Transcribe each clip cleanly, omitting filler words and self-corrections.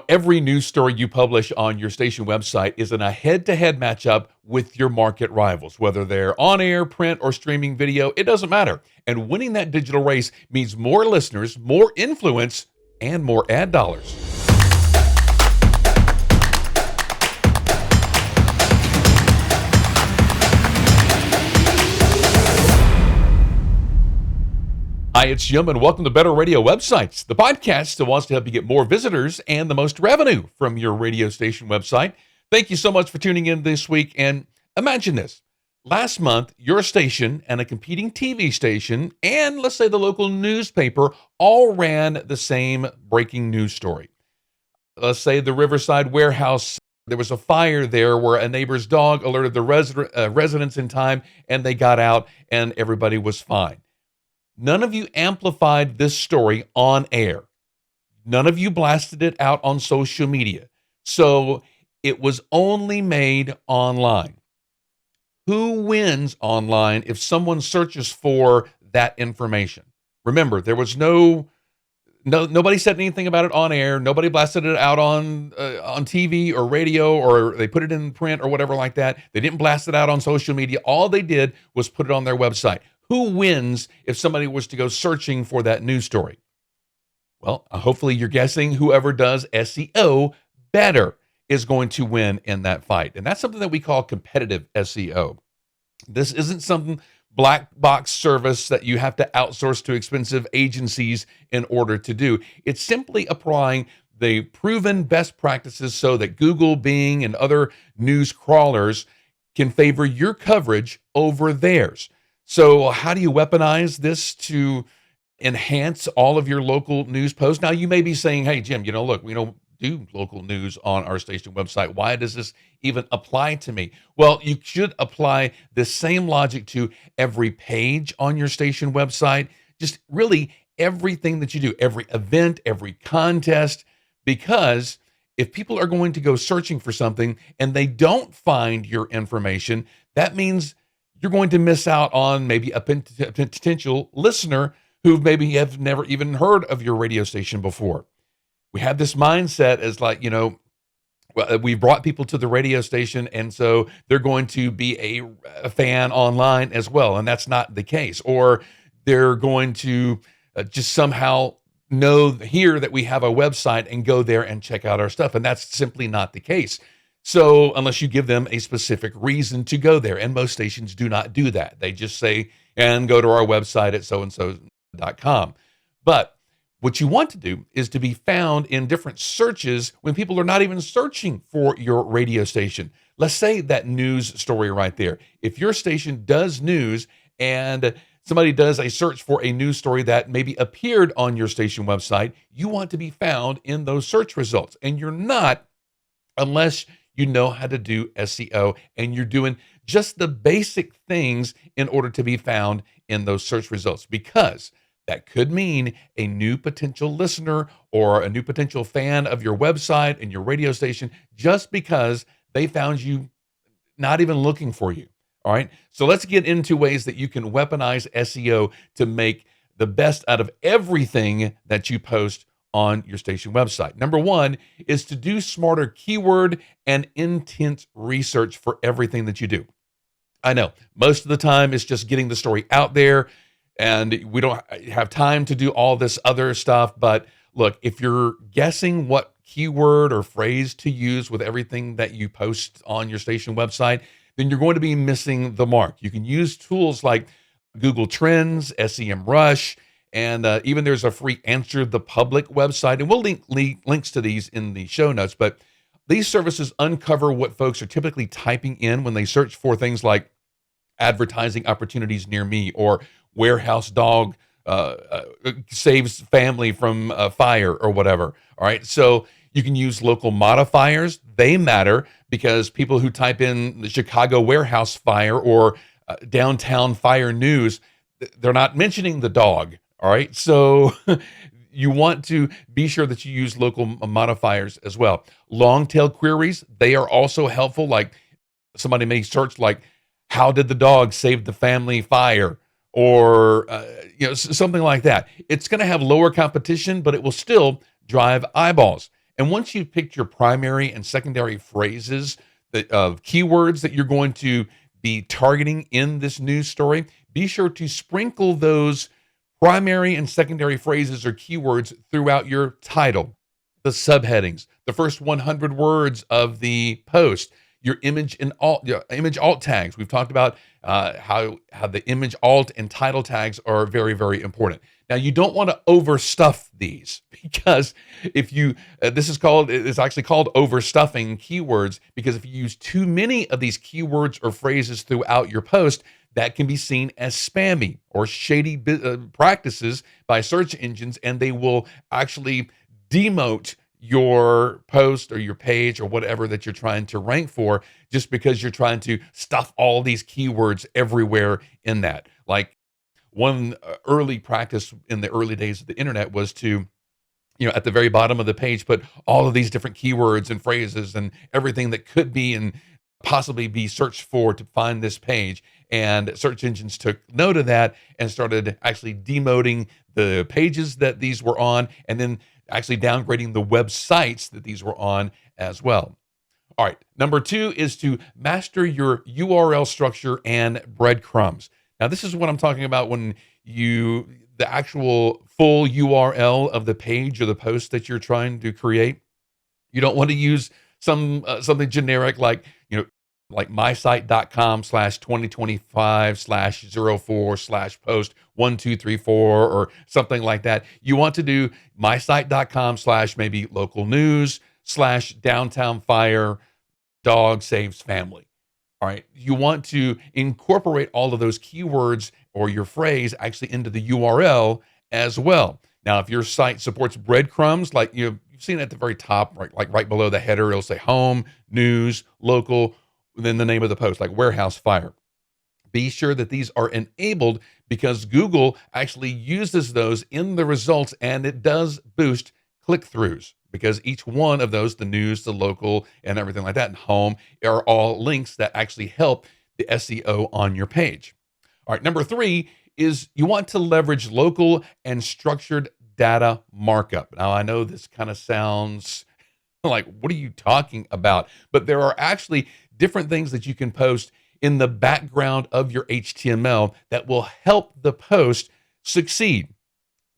Every news story you publish on your station website is in a head-to-head matchup with your market rivals, whether they're on air, print, or streaming video, it doesn't matter. And winning that digital race means more listeners, more influence, and more ad dollars. Hi, it's Jim, and welcome to Better Radio Websites, the podcast that wants to help you get more visitors and the most revenue from your radio station website. Thank you so much for tuning in this week, and imagine this. Last month, your station and a competing TV station and, let's say, the local newspaper all ran the same breaking news story. Let's say the Riverside warehouse, there was a fire there where a neighbor's dog alerted the residents in time, and they got out, and everybody was fine. None of you amplified this story on air. None of you blasted it out on social media. So it was only made online. Who wins online if someone searches for that information? Remember, there was nobody said anything about it on air. Nobody blasted it out on TV or radio, or they put it in print or whatever like that. They didn't blast it out on social media. All they did was put it on their website. Who wins if somebody was to go searching for that news story? Well, hopefully you're guessing whoever does SEO better is going to win in that fight. And that's something that we call competitive SEO. This isn't some black box service that you have to outsource to expensive agencies in order to do. It's simply applying the proven best practices so that Google, Bing, and other news crawlers can favor your coverage over theirs. So how do you weaponize this to enhance all of your local news posts? Now, you may be saying, hey, Jim, look, we don't do local news on our station website. Why does this even apply to me? Well, you should apply the same logic to every page on your station website, just really everything that you do, every event, every contest, because if people are going to go searching for something and they don't find your information, that means you're going to miss out on maybe a potential listener who maybe have never even heard of your radio station before. We have this mindset as like, we brought people to the radio station, and so they're going to be a fan online as well, and that's not the case. Or they're going to just somehow hear that we have a website and go there and check out our stuff, and that's simply not the case. So unless you give them a specific reason to go there, and most stations do not do that. They just say, and go to our website at so-and-so.com. But what you want to do is to be found in different searches when people are not even searching for your radio station. Let's say that news story right there. If your station does news and somebody does a search for a news story that maybe appeared on your station website, you want to be found in those search results. And you're not unless you know how to do SEO and you're doing just the basic things in order to be found in those search results, because that could mean a new potential listener or a new potential fan of your website and your radio station just because they found you not even looking for you. All right. So let's get into ways that you can weaponize SEO to make the best out of everything that you post on your station website. Number one is to do smarter keyword and intent research for everything that you do. I know most of the time it's just getting the story out there, and we don't have time to do all this other stuff. But look, if you're guessing what keyword or phrase to use with everything that you post on your station website, then you're going to be missing the mark. You can use tools like Google Trends, SEMrush, and even there's a free Answer the Public website, and we'll link links to these in the show notes. But these services uncover what folks are typically typing in when they search for things like advertising opportunities near me, or warehouse dog saves family from fire, or whatever. All right, so you can use local modifiers. They matter because people who type in the Chicago warehouse fire or downtown fire news, they're not mentioning the dog. All right, so you want to be sure that you use local modifiers as well. Long tail queries, they are also helpful. Like somebody may search like, how did the dog save the family fire? Or something like that. It's going to have lower competition, but it will still drive eyeballs. And once you've picked your primary and secondary phrases of keywords that you're going to be targeting in this news story, be sure to sprinkle those primary and secondary phrases or keywords throughout your title, the subheadings, the first 100 words of the post, your image alt tags. We've talked about how the image alt and title tags are very, very important. Now, you don't want to overstuff these, because if you it's actually called overstuffing keywords, because if you use too many of these keywords or phrases throughout your post, that can be seen as spammy or shady practices by search engines, and they will actually demote your post or your page or whatever that you're trying to rank for, just because you're trying to stuff all these keywords everywhere in that. Like, one early practice in the early days of the internet was to, at the very bottom of the page, put all of these different keywords and phrases and everything that could be and possibly be searched for to find this page. And search engines took note of that and started actually demoting the pages that these were on, and then actually downgrading the websites that these were on as well. All right, number 2 is to master your URL structure and breadcrumbs. Now, this is what I'm talking about when the actual full URL of the page or the post that you're trying to create. You don't want to use something generic like mysite.com/2025/04/post1234 or something like that. You want to do mysite.com/ local news/downtown fire dog saves family. All right. You want to incorporate all of those keywords or your phrase actually into the URL as well. Now, if your site supports breadcrumbs, like you've seen at the very top, right below the header, it'll say home, news, local, then the name of the post, like warehouse fire. Be sure that these are enabled, because Google actually uses those in the results, and it does boost click-throughs, because each one of those, the news, the local, and everything like that, and home, are all links that actually help the SEO on your page. All right, number 3 is you want to leverage local and structured data markup. Now, I know this kind of sounds like, what are you talking about? But there are actually different things that you can post in the background of your HTML that will help the post succeed.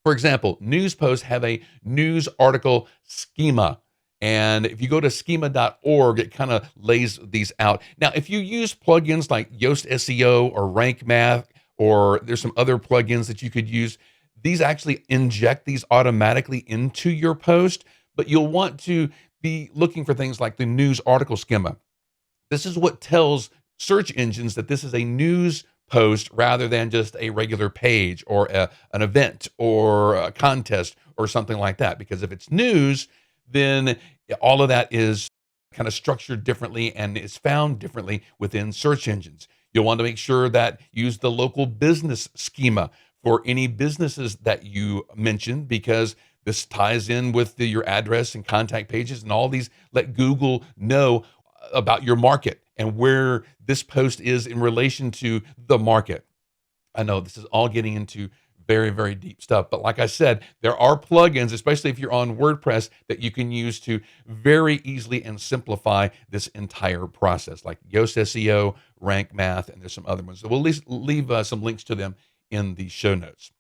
For example, news posts have a news article schema. And if you go to schema.org, it kind of lays these out. Now, if you use plugins like Yoast SEO or Rank Math, or there's some other plugins that you could use, these actually inject these automatically into your post, but you'll want to be looking for things like the news article schema. This is what tells search engines that this is a news post rather than just a regular page or an event or a contest or something like that. Because if it's news, then all of that is kind of structured differently and is found differently within search engines. You'll want to make sure that you use the local business schema for any businesses that you mention, because this ties in with your address and contact pages, and all these let Google know about your market and where this post is in relation to the market. I know this is all getting into very, very deep stuff, but like I said, there are plugins, especially if you're on WordPress, that you can use to very easily and simplify this entire process, like Yoast SEO, Rank Math, and there's some other ones. So we'll leave some links to them in the show notes.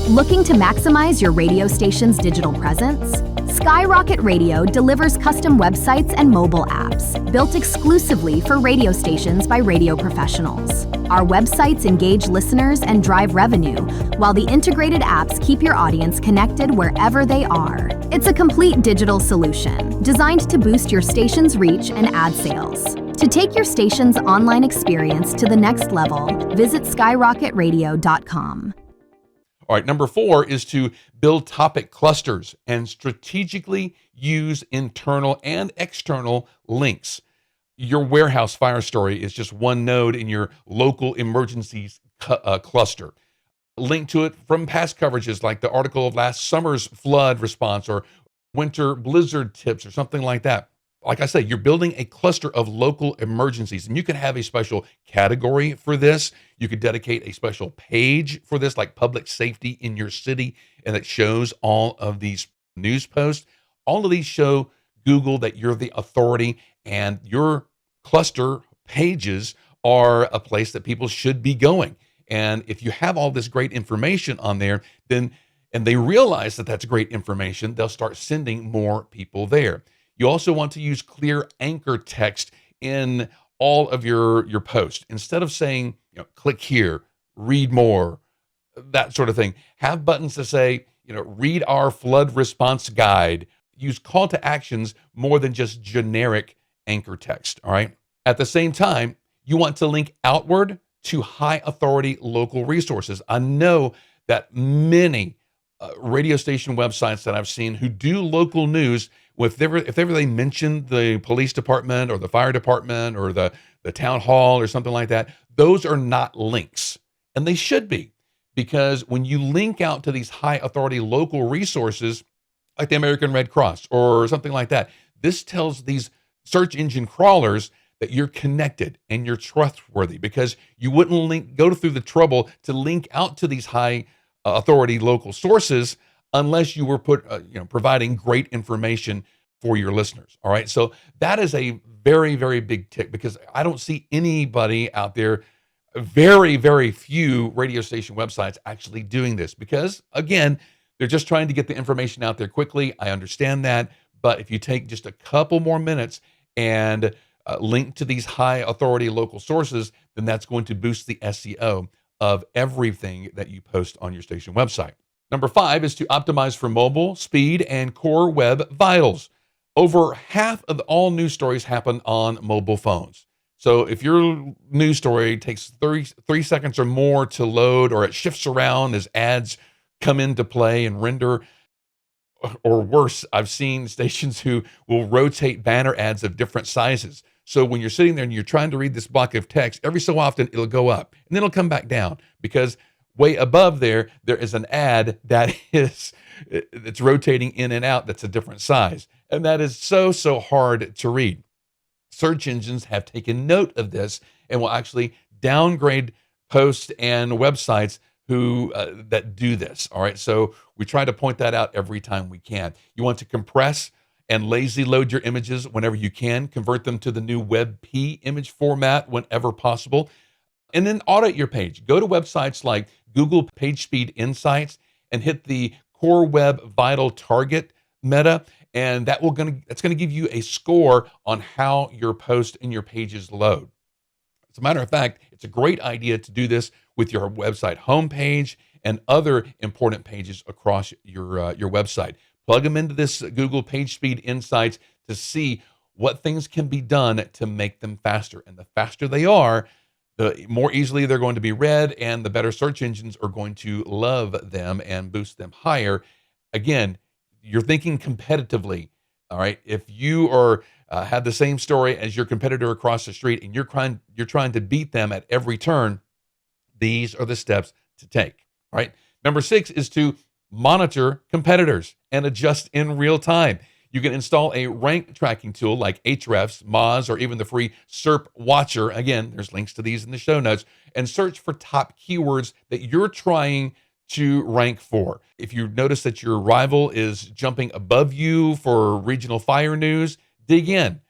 Looking to maximize your radio station's digital presence? Skyrocket Radio delivers custom websites and mobile apps built exclusively for radio stations by radio professionals. Our websites engage listeners and drive revenue, while the integrated apps keep your audience connected wherever they are. It's a complete digital solution designed to boost your station's reach and ad sales. To take your station's online experience to the next level, visit skyrocketradio.com. All right, number 4 is to build topic clusters and strategically use internal and external links. Your warehouse fire story is just one node in your local emergencies cluster. Link to it from past coverages like the article of last summer's flood response or winter blizzard tips or something like that. Like I said, you're building a cluster of local emergencies, and you can have a special category for this. You could dedicate a special page for this, like public safety in your city, and it shows all of these news posts. All of these show Google that you're the authority, and your cluster pages are a place that people should be going. And if you have all this great information on there, then and they realize that that's great information, they'll start sending more people there. You also want to use clear anchor text in all of your posts. Instead of saying, click here, read more, that sort of thing. Have buttons to say, read our flood response guide. Use call to actions more than just generic anchor text, all right? At the same time, you want to link outward to high authority local resources. I know that many radio station websites that I've seen who do local news, if ever they mention the police department or the fire department or the town hall or something like that, those are not links. And they should be, because when you link out to these high authority local resources, like the American Red Cross or something like that, this tells these search engine crawlers that you're connected and you're trustworthy, because you wouldn't go through the trouble to link out to these high authority local sources unless you were providing great information for your listeners. All right. So that is a very, very big tick, because I don't see anybody out there, very, very few radio station websites actually doing this, because again, they're just trying to get the information out there quickly. I understand that. But if you take just a couple more minutes and link to these high authority local sources, then that's going to boost the SEO of everything that you post on your station website. Number 5 is to optimize for mobile, speed, and core web vitals. Over half of all news stories happen on mobile phones. So if your news story takes 3 seconds or more to load, or it shifts around as ads come into play and render, or worse, I've seen stations who will rotate banner ads of different sizes. So when you're sitting there and you're trying to read this block of text, every so often it'll go up and then it'll come back down, because way above there is an ad that it's rotating in and out that's a different size. And that is so hard to read. Search engines have taken note of this and will actually downgrade posts and websites that do this. All right. So we try to point that out every time we can. You want to compress and lazy load your images whenever you can. Convert them to the new WebP image format whenever possible. And then audit your page. Go to websites like Google PageSpeed Insights and hit the Core Web Vital Target meta, and that's going to give you a score on how your post and your pages load. As a matter of fact, it's a great idea to do this with your website homepage and other important pages across your website. Plug them into this Google PageSpeed Insights to see what things can be done to make them faster. And the faster they are, the more easily they're going to be read, and the better search engines are going to love them and boost them higher. Again, you're thinking competitively. All right. If you have the same story as your competitor across the street and you're trying to beat them at every turn, these are the steps to take. All right. Number 6 is to monitor competitors and adjust in real time. You can install a rank tracking tool like Ahrefs, Moz, or even the free SERP Watcher. Again, there's links to these in the show notes, and search for top keywords that you're trying to rank for. If you notice that your rival is jumping above you for regional fire news, dig in.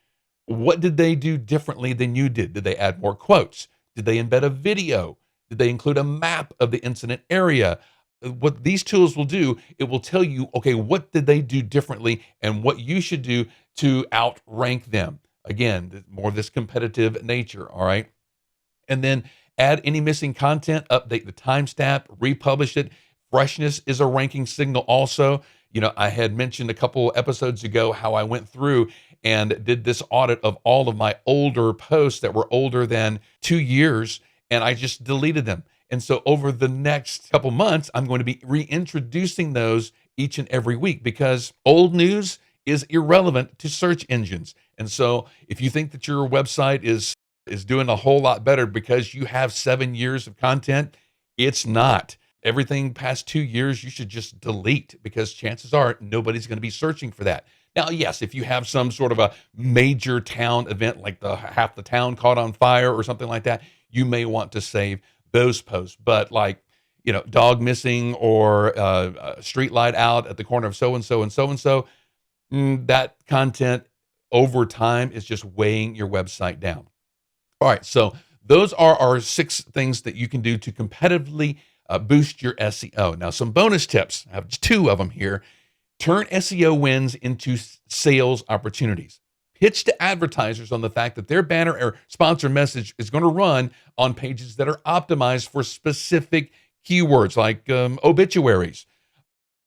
What did they do differently than you did? Did they add more quotes? Did they embed a video? Did they include a map of the incident area? What these tools will do, it will tell you, okay, what did they do differently and what you should do to outrank them. Again, more of this competitive nature, all right? And then add any missing content, update the timestamp, republish it. Freshness is a ranking signal also. I had mentioned a couple episodes ago how I went through and did this audit of all of my older posts that were older than 2 years, and I just deleted them. And so over the next couple months, I'm going to be reintroducing those each and every week, because old news is irrelevant to search engines. And so if you think that your website is doing a whole lot better because you have 7 years of content, it's not. Everything past 2 years, you should just delete, because chances are nobody's going to be searching for that. Now, yes, if you have some sort of a major town event, like half the town caught on fire or something like that, you may want to save those posts. But like, dog missing or street light out at the corner of so-and-so and so-and-so, that content over time is just weighing your website down. All right, so those are our 6 things that you can do to competitively boost your SEO. Now, some bonus tips. I have 2 of them here. Turn SEO wins into sales opportunities. Pitch to advertisers on the fact that their banner or sponsor message is going to run on pages that are optimized for specific keywords like obituaries.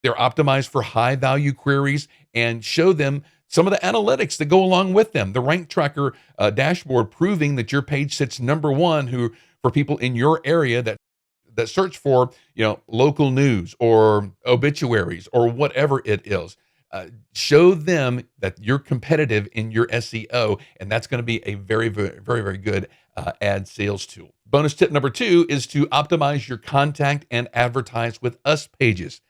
They're optimized for high value queries, and show them some of the analytics that go along with them. The rank tracker dashboard proving that your page sits number 1 for people in your area that search for local news or obituaries or whatever it is. Show them that you're competitive in your SEO, and that's going to be a very, very, very, very good ad sales tool. Bonus tip number 2 is to optimize your contact and advertise with us pages.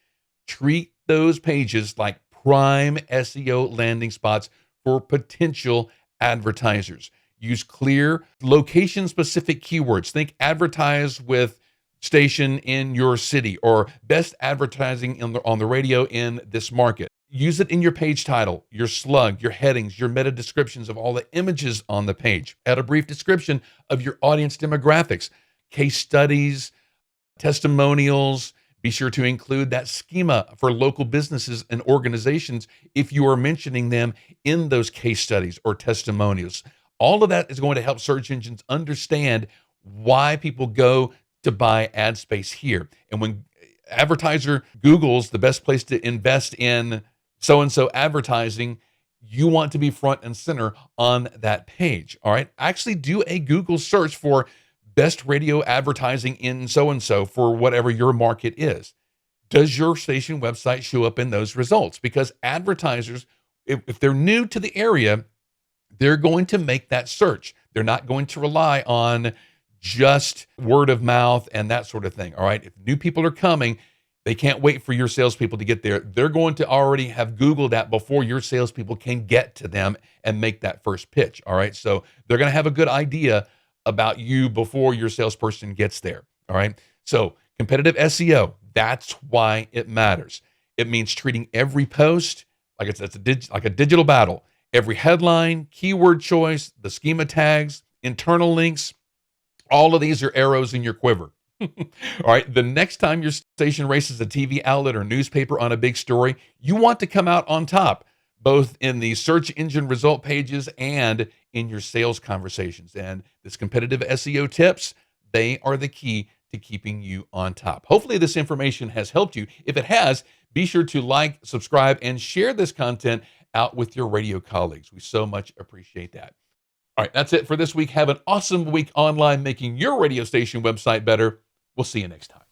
Treat those pages like prime SEO landing spots for potential advertisers. Use clear location-specific keywords. Think advertise with station in your city or best advertising on the radio in this market. Use it in your page title, your slug, your headings, your meta descriptions of all the images on the page. Add a brief description of your audience demographics, case studies, testimonials. Be sure to include that schema for local businesses and organizations if you are mentioning them in those case studies or testimonials. All of that is going to help search engines understand why people go to buy ad space here. And when advertiser Google's the best place to invest in so-and-so advertising, you want to be front and center on that page. All right. Actually do a Google search for best radio advertising in so-and-so for whatever your market is. Does your station website show up in those results? Because advertisers, if they're new to the area, they're going to make that search. They're not going to rely on just word of mouth and that sort of thing. All right. If new people are coming, they can't wait for your salespeople to get there. They're going to already have Googled that before your salespeople can get to them and make that first pitch. All right. So they're going to have a good idea about you before your salesperson gets there. All right. So competitive SEO, that's why it matters. It means treating every post like it's like a digital battle. Every headline, keyword choice, the schema tags, internal links, all of these are arrows in your quiver. All right. The next time your station races a TV outlet or newspaper on a big story, you want to come out on top, both in the search engine result pages and in your sales conversations. And this competitive SEO tips, they are the key to keeping you on top. Hopefully this information has helped you. If it has, be sure to like, subscribe, and share this content out with your radio colleagues. We so much appreciate that. All right, that's it for this week. Have an awesome week online making your radio station website better. We'll see you next time.